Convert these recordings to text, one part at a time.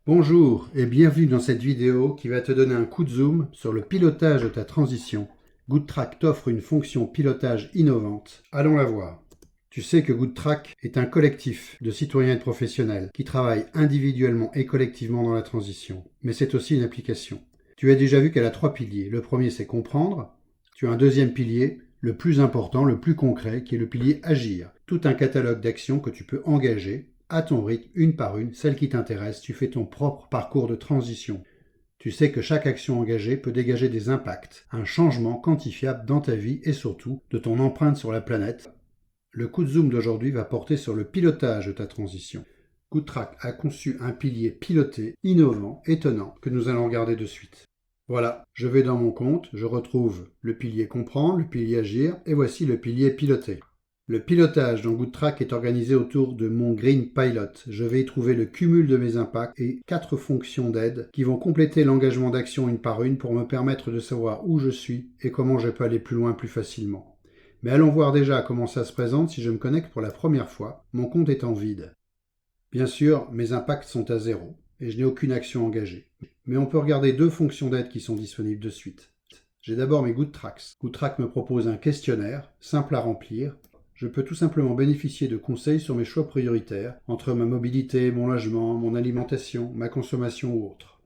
Bonjour et bienvenue dans cette vidéo qui va te donner un coup de zoom sur le pilotage de ta transition. GoodTrack t'offre une fonction pilotage innovante. Allons la voir. Tu sais que GoodTrack est un collectif de citoyens et de professionnels qui travaillent individuellement et collectivement dans la transition. Mais c'est aussi une application. Tu as déjà vu qu'elle a 3 piliers. Le premier, c'est comprendre. Tu as un deuxième pilier, le plus important, le plus concret, qui est le pilier agir. Tout un catalogue d'actions que tu peux engager à ton rythme, une par une, celle qui t'intéresse. Tu fais ton propre parcours de transition. Tu sais que chaque action engagée peut dégager des impacts, un changement quantifiable dans ta vie et surtout de ton empreinte sur la planète. Le coup de zoom d'aujourd'hui va porter sur le pilotage de ta transition. GoodTrack a conçu un pilier piloté, innovant, étonnant, que nous allons regarder de suite. Voilà, je vais dans mon compte, je retrouve le pilier comprendre, le pilier agir, et voici le pilier piloter. Le pilotage dans GoodTrack est organisé autour de mon Green Pilot. Je vais y trouver le cumul de mes impacts et 4 fonctions d'aide qui vont compléter l'engagement d'action une par une pour me permettre de savoir où je suis et comment je peux aller plus loin plus facilement. Mais allons voir déjà comment ça se présente si je me connecte pour la première fois, mon compte étant vide. Bien sûr, mes impacts sont à 0 et je n'ai aucune action engagée. Mais on peut regarder 2 fonctions d'aide qui sont disponibles de suite. J'ai d'abord mes GoodTracks. GoodTrack me propose un questionnaire, simple à remplir. Je peux tout simplement bénéficier de conseils sur mes choix prioritaires, entre ma mobilité, mon logement, mon alimentation, ma consommation ou autre.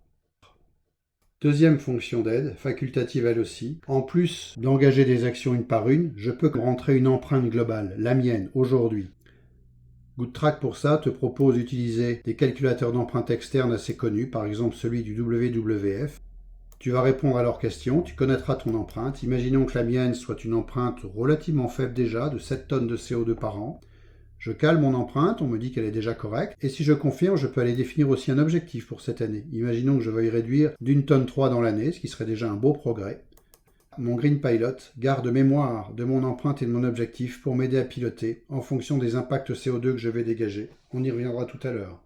Deuxième fonction d'aide, facultative elle aussi. En plus d'engager des actions une par une, je peux rentrer une empreinte globale, la mienne, aujourd'hui. GoodTrack pour ça te propose d'utiliser des calculateurs d'empreintes externes assez connus, par exemple celui du WWF. Tu vas répondre à leurs questions, tu connaîtras ton empreinte. Imaginons que la mienne soit une empreinte relativement faible déjà, de 7 tonnes de CO2 par an. Je cale mon empreinte, on me dit qu'elle est déjà correcte, et si je confirme, je peux aller définir aussi un objectif pour cette année. Imaginons que je veuille réduire d'1,3 tonne dans l'année, ce qui serait déjà un beau progrès. Mon Green Pilot garde mémoire de mon empreinte et de mon objectif pour m'aider à piloter en fonction des impacts CO2 que je vais dégager. On y reviendra tout à l'heure.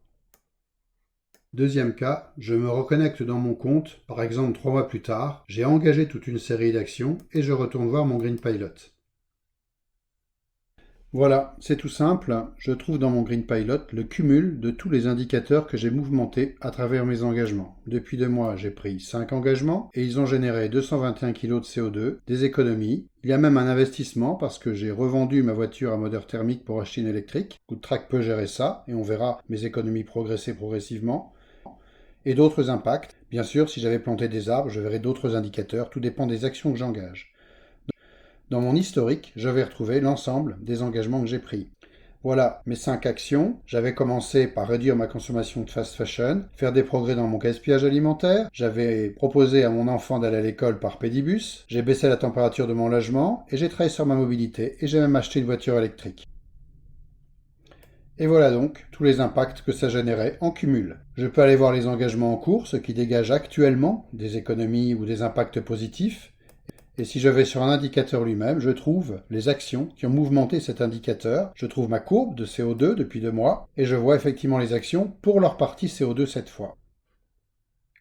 Deuxième cas, je me reconnecte dans mon compte, par exemple 3 mois plus tard, j'ai engagé toute une série d'actions et je retourne voir mon Green Pilot. Voilà, c'est tout simple, je trouve dans mon Green Pilot le cumul de tous les indicateurs que j'ai mouvementés à travers mes engagements. Depuis 2 mois, j'ai pris 5 engagements et ils ont généré 221 kg de CO2, des économies. Il y a même un investissement parce que j'ai revendu ma voiture à moteur thermique pour acheter une électrique. GoodTrack peut gérer ça et on verra mes économies progresser progressivement. Et d'autres impacts. Bien sûr, si j'avais planté des arbres, je verrais d'autres indicateurs, tout dépend des actions que j'engage. Dans mon historique, je vais retrouver l'ensemble des engagements que j'ai pris. Voilà mes 5 actions. J'avais commencé par réduire ma consommation de fast fashion, faire des progrès dans mon gaspillage alimentaire. J'avais proposé à mon enfant d'aller à l'école par pédibus. J'ai baissé la température de mon logement et j'ai travaillé sur ma mobilité et j'ai même acheté une voiture électrique. Et voilà donc tous les impacts que ça générait en cumul. Je peux aller voir les engagements en cours, ce qui dégage actuellement des économies ou des impacts positifs. Et si je vais sur un indicateur lui-même, je trouve les actions qui ont mouvementé cet indicateur. Je trouve ma courbe de CO2 depuis 2 mois et je vois effectivement les actions pour leur partie CO2 cette fois.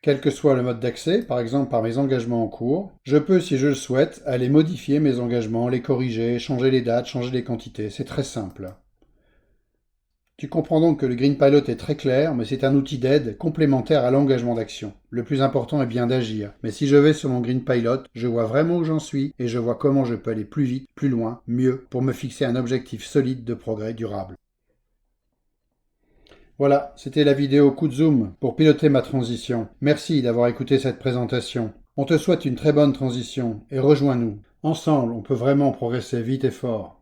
Quel que soit le mode d'accès, par exemple par mes engagements en cours, je peux, si je le souhaite, aller modifier mes engagements, les corriger, changer les dates, changer les quantités. C'est très simple. Tu comprends donc que le Green Pilot est très clair, mais c'est un outil d'aide complémentaire à l'engagement d'action. Le plus important est bien d'agir. Mais si je vais sur mon Green Pilot, je vois vraiment où j'en suis et je vois comment je peux aller plus vite, plus loin, mieux, pour me fixer un objectif solide de progrès durable. Voilà, c'était la vidéo coup de zoom pour piloter ma transition. Merci d'avoir écouté cette présentation. On te souhaite une très bonne transition et rejoins-nous. Ensemble, on peut vraiment progresser vite et fort.